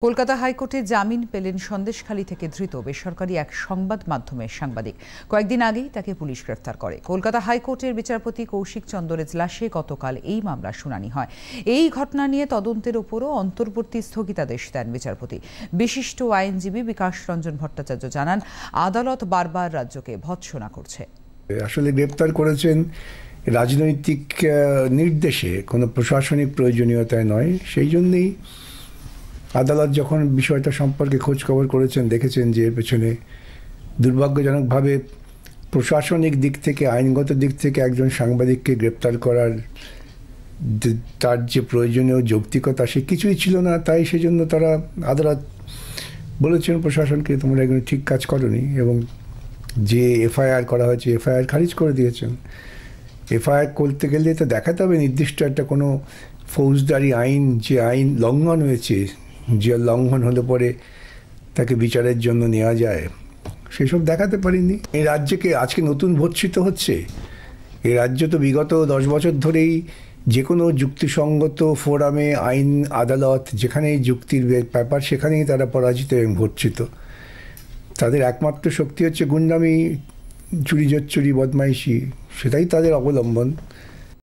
কলকাতা হাইকোর্টে জামিন পেলেন সন্দেশখালী থেকে ধৃত বেসরকারি এক সংবাদ মাধ্যমের সাংবাদিক। কয়েকদিন আগেই তাকে পুলিশ গ্রেফতার করে। কলকাতা হাইকোর্টের বিচারপতি কৌশিক চন্দ্রের এজলাসে গতকাল এই মামলার শুনানি হয়। এই ঘটনা নিয়ে তদন্তের উপরও অন্তর্বর্তী স্থগিতাদেশ দেন বিচারপতি। বিশিষ্ট আইনজীবী বিকাশ রঞ্জন ভট্টাচার্য জানান, আদালত বারবার রাজ্যকে ভৎসনা করছে। আসলে গ্রেপ্তার করেছেন রাজনৈতিক নির্দেশে, কোনো প্রশাসনিক প্রয়োজনীয়তায় নয়। সেই জন্যই আদালত যখন বিষয়টা সম্পর্কে খোঁজ খবর করেছেন, দেখেছেন যে এর পেছনে দুর্ভাগ্যজনকভাবে প্রশাসনিক দিক থেকে, আইনগত দিক থেকে একজন সাংবাদিককে গ্রেপ্তার করার তার যে প্রয়োজনীয় যৌক্তিকতা সে কিছুই ছিল না। তাই সেজন্য তারা আদালত বলেছেন প্রশাসনকে, তোমরা এগুলো ঠিক কাজ করনি, এবং যে এফআইআর করা হয়েছে এফআইআর খারিজ করে দিয়েছেন। এফআইআর করতে গেলে তো দেখাতে হবে নির্দিষ্ট একটা কোনো ফৌজদারি আইন, যে আইন লঙ্ঘন হয়েছে, যে লঙ্ঘন হলে পরে তাকে বিচারের জন্য নেওয়া যায়, সেসব দেখাতে পারিনি। এই রাজ্যকে আজকে নতুন ভর্ৎসিত হচ্ছে। এই রাজ্য তো বিগত 10 বছর ধরেই যে কোনো যুক্তিসঙ্গত ফোরামে, আইন আদালত যেখানেই যুক্তির ব্যাপার সেখানেই তারা পরাজিত এবং ভর্ৎসিত। তাদের একমাত্র শক্তি হচ্ছে গুন্ডামি, চুরি জচ্চুরি, বদমাইশি, সেটাই তাদের অবলম্বন।